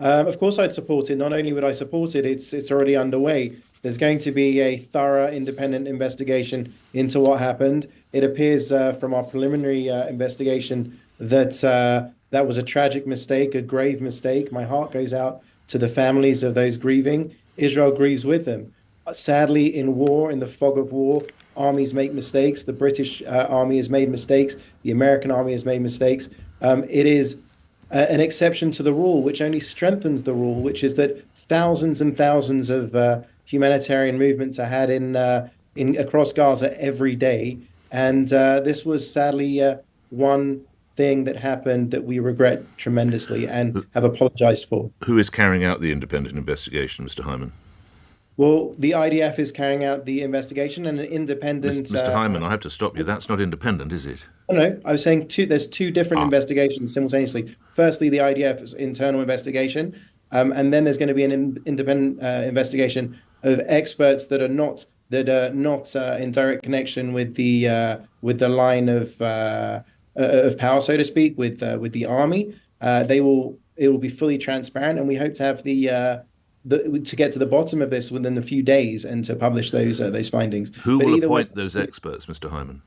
Of course, I'd support it. Not only would I support it, it's already underway. There's going to be a thorough, independent investigation into what happened. It appears from our preliminary investigation that that was a tragic mistake, a grave mistake. My heart goes out to the families of those grieving. Israel grieves with them. Sadly, in war, in the fog of war, armies make mistakes. The British army has made mistakes. The American army has made mistakes. It is an exception to the rule, which only strengthens the rule, which is that thousands and thousands of humanitarian movements are had in across Gaza every day, and this was sadly one thing that happened that we regret tremendously and have apologized for. Who is carrying out the independent investigation, Mr. Hyman? Well, the IDF is carrying out the investigation, and an independent. Mr. Hyman, I have to stop you. That's not independent, is it? No, I was saying there's two different investigations simultaneously. Firstly, the IDF's internal investigation, and then there's going to be an independent investigation of experts that are not in direct connection with the line of power, so to speak, with the army. It will be fully transparent, and we hope to have to get to the bottom of this within a few days and to publish those findings. Who will appoint those experts, Mr. Hyman?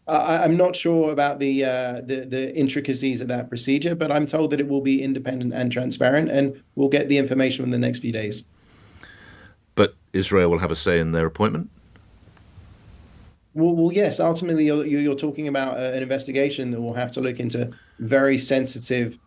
I'm not sure about the intricacies of that procedure, but I'm told that it will be independent and transparent, and we'll get the information in the next few days. But Israel will have a say in their appointment? Well, yes. Ultimately, you're talking about an investigation that will have to look into very sensitive,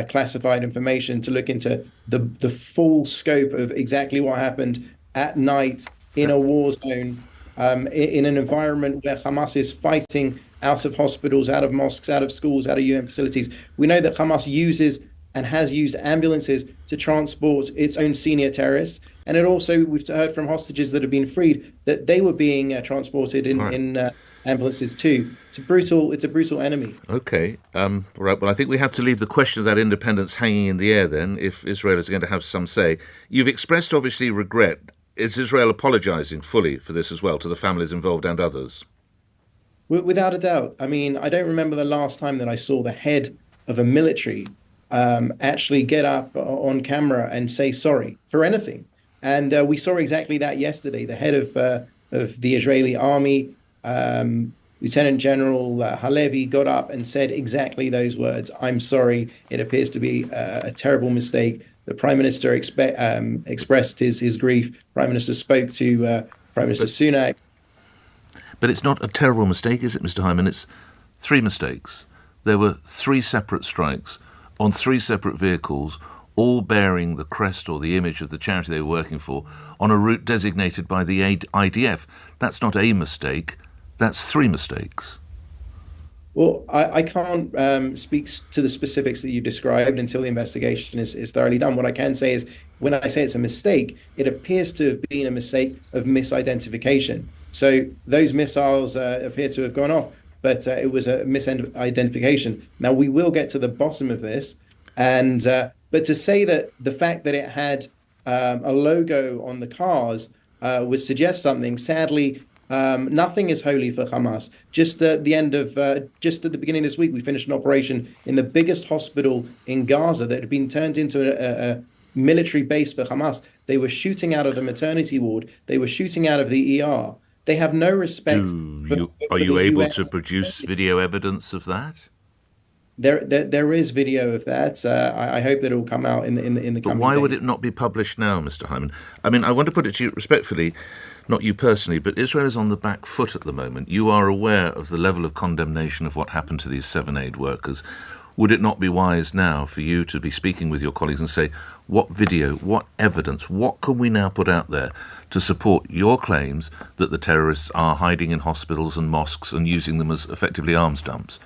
classified information to look into the full scope of exactly what happened at night in a war zone, in an environment where Hamas is fighting out of hospitals, out of mosques, out of schools, out of UN facilities. We know that Hamas uses and has used ambulances to transport its own senior terrorists. And it also, we've heard from hostages that have been freed that they were being transported in ambulances too. It's a brutal enemy. Okay. Right. Well, I think we have to leave the question of that independence hanging in the air then, if Israel is going to have some say. You've expressed, obviously, regret. Is Israel apologizing fully for this as well to the families involved and others? Without a doubt. I mean, I don't remember the last time that I saw the head of a military actually get up on camera and say sorry for anything. And we saw exactly that yesterday. The head of the Israeli army, Lieutenant General Halevi, got up and said exactly those words. I'm sorry. It appears to be a terrible mistake. The Prime Minister expressed his grief. Prime Minister spoke to Prime Minister Sunak. But it's not a terrible mistake, is it, Mr. Hyman? It's three mistakes. There were three separate strikes on three separate vehicles, all bearing the crest or the image of the charity they were working for, on a route designated by the IDF. That's not a mistake, that's three mistakes. Well, I can't speak to the specifics that you described until the investigation is thoroughly done. What I can say is, when I say it's a mistake, it appears to have been a mistake of misidentification. So those missiles appear to have gone off, but it was a misidentification. Now, we will get to the bottom of this, and but to say that the fact that it had a logo on the cars would suggest something, sadly, nothing is holy for Hamas. Just at the beginning of this week, we finished an operation in the biggest hospital in Gaza that had been turned into a military base for Hamas. They were shooting out of the maternity ward. They were shooting out of the ER. They have no respect. Are you able to produce video evidence of that? There is video of that. I hope that it will come out in the coming days. But why would it not be published now, Mr. Hyman? I mean, I want to put it to you respectfully, not you personally, but Israel is on the back foot at the moment. You are aware of the level of condemnation of what happened to these 7-aid workers. Would it not be wise now for you to be speaking with your colleagues and say, what video, what evidence, what can we now put out there to support your claims that the terrorists are hiding in hospitals and mosques and using them as effectively arms dumps?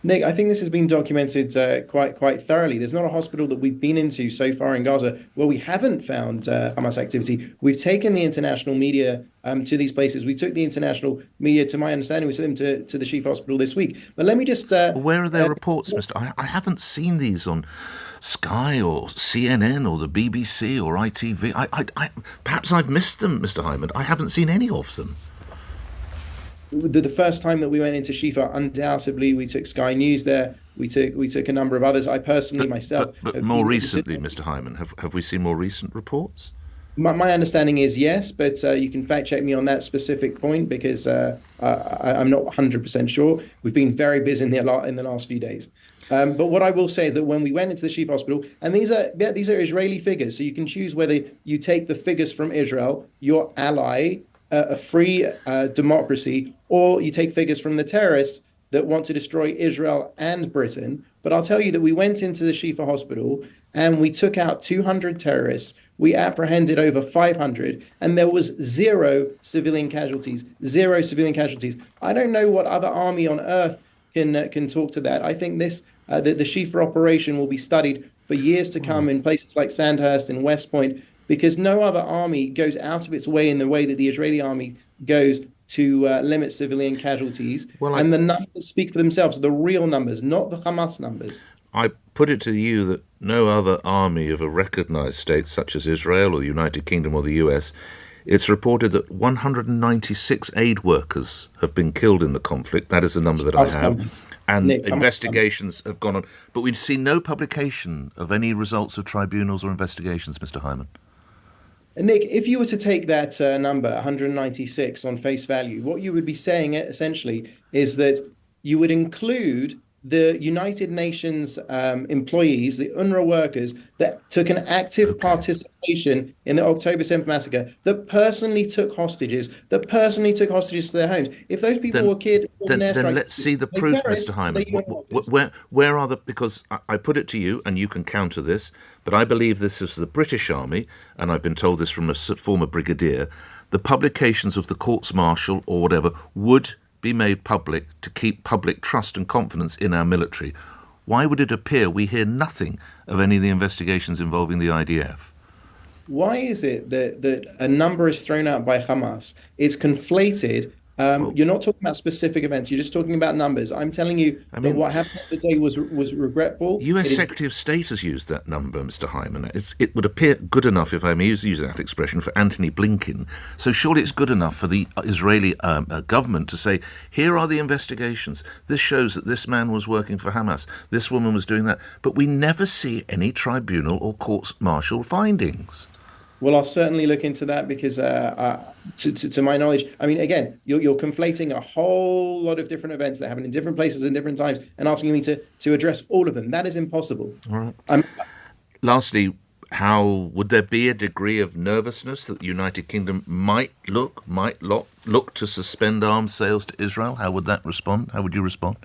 Nick, I think this has been documented quite thoroughly. There's not a hospital that we've been into so far in Gaza where we haven't found Hamas activity. We've taken the international media to these places. We took the international media, to my understanding, we took them to the Chief Hospital this week. But let me just... where are their reports, Mr. I haven't seen these on Sky or CNN or the BBC or ITV. Perhaps I've missed them, Mr. Hyman. I haven't seen any of them. the first time that we went into Shifa, undoubtedly we took Sky News there. We took a number of others. I personally But myself but have more been recently, considering. Mr. Hyman, have we seen more recent reports? My understanding is yes, but you can fact check me on that specific point because I'm not 100% sure. We've been very busy in the last few days. But what I will say is that when we went into the Chief Hospital, and these are Israeli figures, so you can choose whether you take the figures from Israel, your ally, a free democracy, or you take figures from the terrorists that want to destroy Israel and Britain. But I'll tell you that we went into the Shifa hospital and we took out 200 terrorists. We apprehended over 500, and there was zero civilian casualties. Zero civilian casualties. I don't know what other army on earth can talk to that. I think the Shifa operation will be studied for years to come in places like Sandhurst and West Point, because no other army goes out of its way in the way that the Israeli army goes to limit civilian casualties. Well, And the numbers speak for themselves, the real numbers, not the Hamas numbers. I put it to you that no other army of a recognized state such as Israel or the United Kingdom or the US, it's reported that 196 aid workers have been killed in the conflict. That is the number that I have. And Nick, investigations have gone on. But we've seen no publication of any results of tribunals or investigations, Mr. Hyman. Nick, if you were to take that number, 196, on face value, what you would be saying essentially is that you would include the United Nations employees, the UNRWA workers that took an active participation in the October 7th massacre, that personally took hostages, to their homes. If those people were killed in Then airstrikes, let's see the they proof, terrorists, Mr. Hyman. they UN workers. Where are the? Because I put it to you, and you can counter this, but I believe this is the British Army, and I've been told this from a former brigadier. The publications of the courts martial or whatever would be made public to keep public trust and confidence in our military. Why would it appear we hear nothing of any of the investigations involving the IDF? Why is it that a number is thrown out by Hamas? It's conflated. You're not talking about specific events. You're just talking about numbers. I'm telling you that what happened today was regretful. US Secretary of State has used that number, Mr. Hyman. It would appear good enough, if I may use that expression, for Anthony Blinken. So surely it's good enough for the Israeli government to say, here are the investigations. This shows that this man was working for Hamas. This woman was doing that. But we never see any tribunal or courts-martial findings. Well, I'll certainly look into that because, to my knowledge, I mean, again, you're conflating a whole lot of different events that happen in different places and different times and asking me to address all of them. That is impossible. All right. Lastly, how would there be a degree of nervousness that the United Kingdom might look to suspend arms sales to Israel? How would that respond? How would you respond?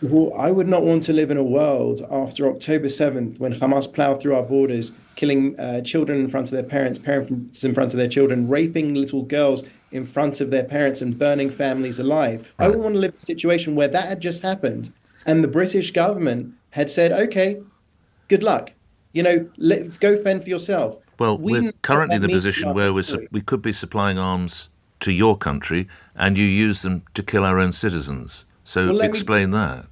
Well, I would not want to live in a world after October 7th when Hamas plowed through our borders, killing children in front of their parents, parents in front of their children, raping little girls in front of their parents, and burning families alive. Right. I wouldn't want to live in a situation where that had just happened and the British government had said, okay, good luck. Let's go fend for yourself. Well, we're currently in a position where we could be supplying arms to your country and you use them to kill our own citizens. So explain that.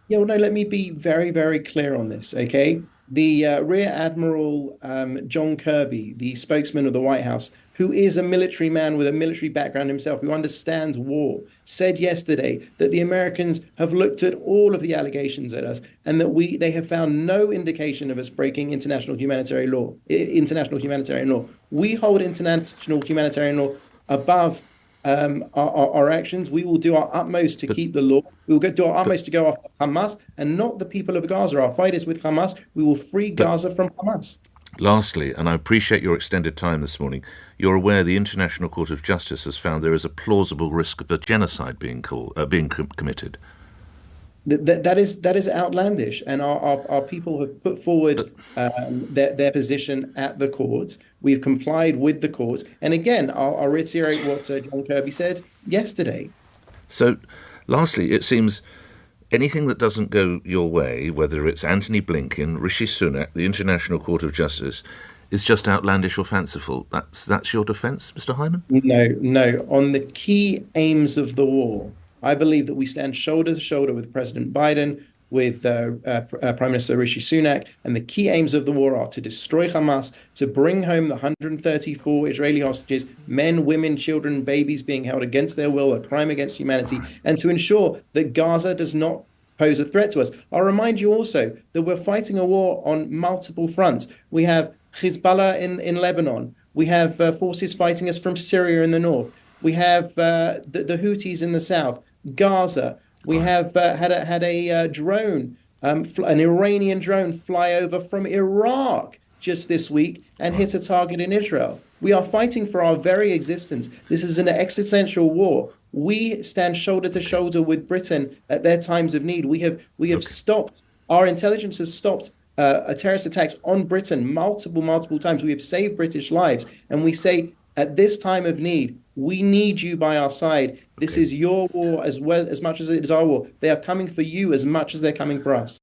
Yeah, well, no, let me be very, very clear on this, okay? The Rear Admiral John Kirby, the spokesman of the White House, who is a military man with a military background himself, who understands war, said yesterday that the Americans have looked at all of the allegations at us and that they have found no indication of us breaking international humanitarian law. We hold international humanitarian law above our actions. We will do our utmost to keep the law. We will do our utmost to go after Hamas and not the people of Gaza. Our fight is with Hamas. We will free Gaza from Hamas. Lastly, and I appreciate your extended time this morning, you're aware the International Court of Justice has found there is a plausible risk of a genocide being committed. That is outlandish, and our people have put forward their position at the court. We've complied with the court, and again, I'll reiterate what John Kirby said yesterday. So, lastly, it seems anything that doesn't go your way, whether it's Anthony Blinken, Rishi Sunak, the International Court of Justice, is just outlandish or fanciful. That's your defence, Mr. Hyman? No. On the key aims of the war, I believe that we stand shoulder to shoulder with President Biden. with Prime Minister Rishi Sunak. And the key aims of the war are to destroy Hamas, to bring home the 134 Israeli hostages, men, women, children, babies being held against their will, a crime against humanity, and to ensure that Gaza does not pose a threat to us. I'll remind you also that we're fighting a war on multiple fronts. We have Hezbollah in Lebanon. We have forces fighting us from Syria in the north. We have the Houthis in the south, Gaza. We Right. have had a drone, an Iranian drone, fly over from Iraq just this week and Right. hit a target in Israel. We are fighting for our very existence. This is an existential war. We stand shoulder to shoulder with Britain at their times of need. We have Okay. stopped. Our intelligence has stopped terrorist attacks on Britain multiple times. We have saved British lives, and we say at this time of need, we need you by our side. This Okay. is your war as well as much as it is our war. They are coming for you as much as they're coming for us.